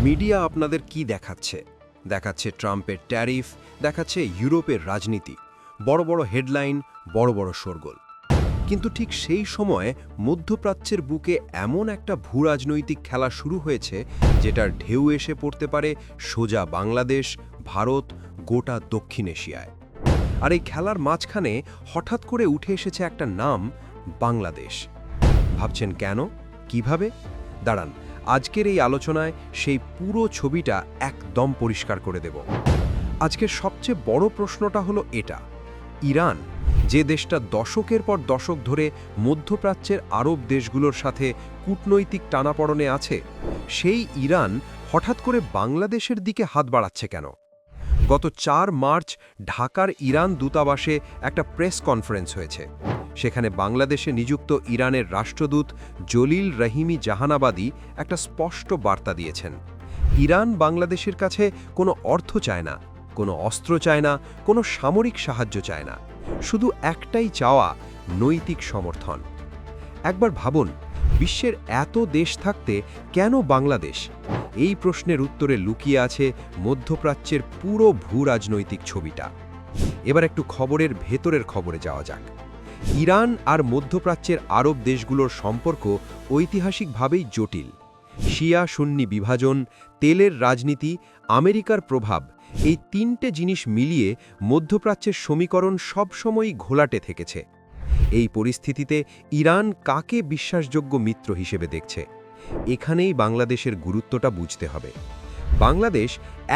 Media আপনাদের কি দেখাচ্ছে? দেখাচ্ছে ট্রাম্পের ট্যারিফ, দেখাচ্ছে ইউরোপের রাজনীতি, বড় বড় হেডলাইন, বড় বড় শোরগোল। কিন্তু ঠিক সেই সময়ে মধ্যপ্রাচ্যের বুকে এমন একটা ভূরাজনৈতিক খেলা শুরু হয়েছে যেটার ঢেউ এসে পড়তে পারে সোজা বাংলাদেশ, ভারত, গোটা দক্ষিণ এশিয়ায়। আর এই খেলার মাঝখানে হঠাৎ করে উঠে এসেছে একটা নাম, বাংলাদেশ। ভাবছেন কেন, কিভাবে? দাঁড়ান, আজকের এই আলোচনায় সেই পুরো ছবিটা একদম পরিষ্কার করে দেব। আজকের সবচেয়ে বড় প্রশ্নটা হলো এটা: ইরান, যে দেশটা দশকের পর দশক ধরে মধ্যপ্রাচ্যের আরব দেশগুলোর সাথে কূটনৈতিক টানাপড়নে আছে, সেই ইরান হঠাৎ করে বাংলাদেশের দিকে হাত বাড়াচ্ছে কেন? গত ৪ মার্চ ঢাকার ইরান দূতাবাসে একটা প্রেস কনফারেন্স হয়েছে। সেখানে বাংলাদেশে নিযুক্ত ইরানের রাষ্ট্রদূত জলিল রহিমি জাহানাবাদী একটা স্পষ্ট বার্তা দিয়েছেন। ইরান বাংলাদেশের কাছে কোনো অর্থ চায় না, কোনো অস্ত্র চায় না, কোনো সামরিক সাহায্য চায় না। শুধু একটাই চাওয়া, নৈতিক সমর্থন। একবার ভাবুন, বিশ্বের এত দেশ থাকতে কেন বাংলাদেশ? এই প্রশ্নের উত্তরে লুকিয়ে আছে মধ্যপ্রাচ্যের পুরো ভূরাজনৈতিক ছবিটা। এবার একটু খবরের ভেতরের খবরে যাওয়া যাক। ইরান আর মধ্যপ্রাচ্যের আরব দেশগুলোর সম্পর্ক ঐতিহাসিকভাবেই জটিল। শিয়া সুন্নি বিভাজন, তেলের রাজনীতি, আমেরিকার প্রভাব, এই তিনটে জিনিস মিলিয়ে মধ্যপ্রাচ্যের সমীকরণ সবসময়ই ঘোলাটে থেকেছে। এই পরিস্থিতিতে ইরান কাকে বিশ্বাসযোগ্য মিত্র হিসেবে দেখছে? এখানেই বাংলাদেশের গুরুত্বটা বুঝতে হবে। বাংলাদেশ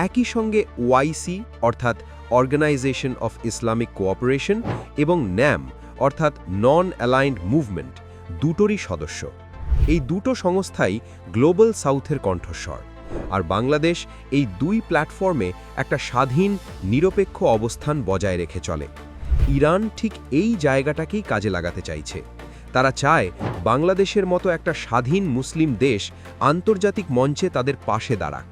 একই সঙ্গে ওআইসি অর্থাৎ অর্গানাইজেশন অফ ইসলামিক কোঅপারেশন এবং ন্যাম অর্থাৎ নন অ্যালাইন্ড মুভমেন্ট দুটোরই সদস্য। এই দুটো সংস্থাই গ্লোবাল সাউথের কণ্ঠস্বর। আর বাংলাদেশ এই দুই প্ল্যাটফর্মে একটা স্বাধীন, নিরপেক্ষ অবস্থান বজায় রেখে চলে। ইরান ঠিক এই জায়গাটাকেই কাজে লাগাতে চাইছে। তারা চায় বাংলাদেশের মতো একটা স্বাধীন মুসলিম দেশ আন্তর্জাতিক মঞ্চে তাদের পাশে দাঁড়াক।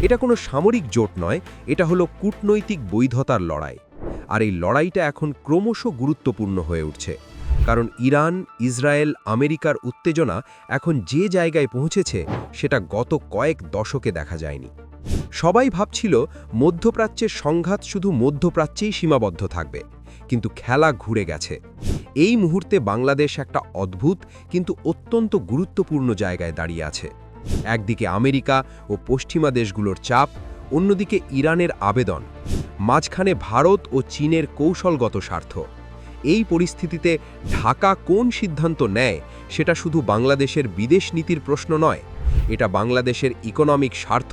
এটা কোনো সামরিক জোট নয়, এটা হলো কূটনৈতিক বৈধতার লড়াই। আর এই লড়াইটা এখন ক্রমশ গুরুত্বপূর্ণ হয়ে উঠছে, কারণ ইরান, ইসরায়েল, আমেরিকার উত্তেজনা এখন যে জায়গায় পৌঁছেছে সেটা গত কয়েক দশকে দেখা যায়নি। সবাই ভাবছিল মধ্যপ্রাচ্যের সংঘাত শুধু মধ্যপ্রাচ্যেই সীমাবদ্ধ থাকবে, কিন্তু খেলা ঘুরে গেছে। এই মুহূর্তে বাংলাদেশ একটা অদ্ভুত কিন্তু অত্যন্ত গুরুত্বপূর্ণ জায়গায় দাঁড়িয়ে আছে। একদিকে আমেরিকা ও পশ্চিমা দেশগুলোর চাপ, অন্যদিকে ইরানের আবেদন, মাঝখানে ভারত ও চীনের কৌশলগত স্বার্থ। এই পরিস্থিতিতে ঢাকা কোন সিদ্ধান্ত নেয় সেটা শুধু বাংলাদেশের বিদেশ নীতির প্রশ্ন নয়, এটা বাংলাদেশের ইকোনমিক স্বার্থ,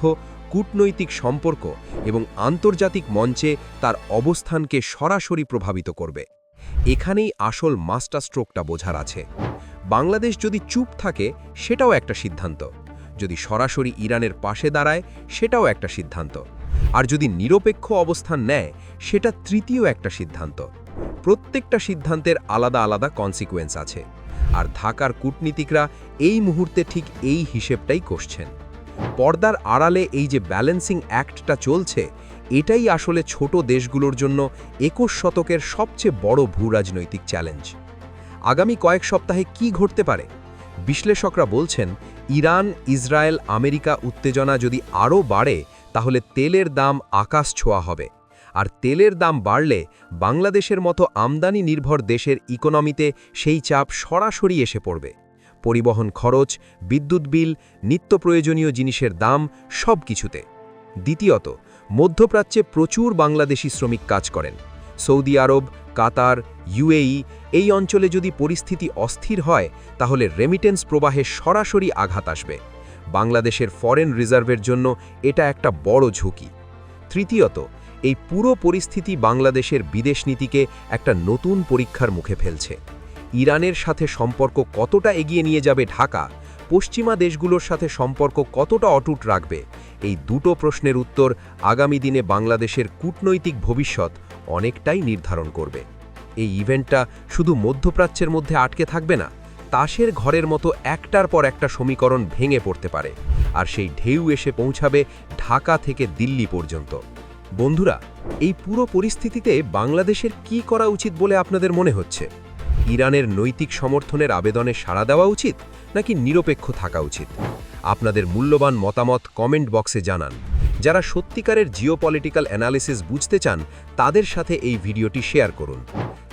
কূটনৈতিক সম্পর্ক এবং আন্তর্জাতিক মঞ্চে তার অবস্থানকে সরাসরি প্রভাবিত করবে। এখানেই আসল মাস্টার স্ট্রোকটা বোঝার আছে। বাংলাদেশ যদি চুপ থাকে সেটাও একটা সিদ্ধান্ত, যদি সরাসরি ইরানের পাশে দাঁড়ায় সেটাও একটা সিদ্ধান্ত, আর যদি নিরপেক্ষ অবস্থান নেয় সেটা তৃতীয় একটা সিদ্ধান্ত। প্রত্যেকটা সিদ্ধান্তের আলাদা আলাদা কনসিকুয়েন্স আছে, আর ঢাকার কূটনীতিকরা এই মুহূর্তে ঠিক এই হিসেবটাই কষছেন। পর্দার আড়ালে এই যে ব্যালেন্সিং অ্যাক্টটা চলছে, এটাই আসলে ছোট দেশগুলোর জন্য 21 শতকের সবচেয়ে বড় ভূরাজনৈতিক চ্যালেঞ্জ। আগামী কয়েক সপ্তাহে কি ঘটতে পারে? বিশ্লেষকরা বলছেন, ইরান, ইসরায়েল, আমেরিকা উত্তেজনা যদি আরও বাড়ে তাহলে তেলের দাম আকাশ ছোঁয়া হবে। আর তেলের দাম বাড়লে বাংলাদেশের মতো আমদানি নির্ভর দেশের ইকোনমিতে সেই চাপ সরাসরি এসে পড়বে। পরিবহন খরচ, বিদ্যুৎ বিল, নিত্য প্রয়োজনীয় জিনিসের দাম, সব কিছুতে। দ্বিতীয়ত, মধ্যপ্রাচ্যে প্রচুর বাংলাদেশি শ্রমিক কাজ করেন। সৌদি আরব, কাতার, ইউএই এই অঞ্চলে যদি পরিস্থিতি অস্থির হয় তাহলে রেমিটেন্স প্রবাহে সরাসরি আঘাত আসবে। বাংলাদেশের ফরেন রিজার্ভের জন্য এটা একটা বড় ঝুঁকি। তৃতীয়ত, এই পুরো পরিস্থিতি বাংলাদেশের বিদেশ নীতিকে একটা নতুন পরীক্ষার মুখে ফেলছে। ইরানের সাথে সম্পর্ক কতটা এগিয়ে নিয়ে যাবে ঢাকা, পশ্চিমা দেশগুলোর সাথে সম্পর্ক কতটা অটুট রাখবে, এই দুটো প্রশ্নের উত্তর আগামী দিনে বাংলাদেশের কূটনৈতিক ভবিষ্যৎ অনেকটাই নির্ধারণ করবে। এই ইভেন্টটা শুধু মধ্যপ্রাচ্যের মধ্যে আটকে থাকবে না, তাসের ঘরের মতো একটার পর একটা সমীকরণ ভেঙে পড়তে পারে, আর সেই ঢেউ এসে পৌঁছাবে ঢাকা থেকে দিল্লি পর্যন্ত। বন্ধুরা, এই পুরো পরিস্থিতিতে বাংলাদেশের কি করা উচিত বলে আপনাদের মনে হচ্ছে? ইরানের নৈতিক সমর্থনের আবেদনে সাড়া দেওয়া উচিত, নাকি নিরপেক্ষ থাকা উচিত? আপনাদের মূল্যবান মতামত কমেন্ট বক্সে জানান। যারা সত্যিকারের জিওপলিটিক্যাল অ্যানালিসিস বুঝতে চান তাদের সাথে এই ভিডিওটি শেয়ার করুন।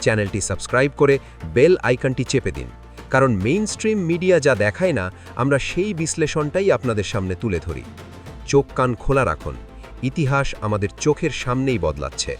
চ্যানেলটি সাবস্ক্রাইব করে বেল আইকনটি চেপে দিন, কারণ মেইনস্ট্রিম মিডিয়া যা দেখায় না আমরা সেই বিশ্লেষণটাই আপনাদের সামনে তুলে ধরি। চোখ কান খোলা রাখুন, ইতিহাস আমাদের চোখের সামনেই বদলাচ্ছে।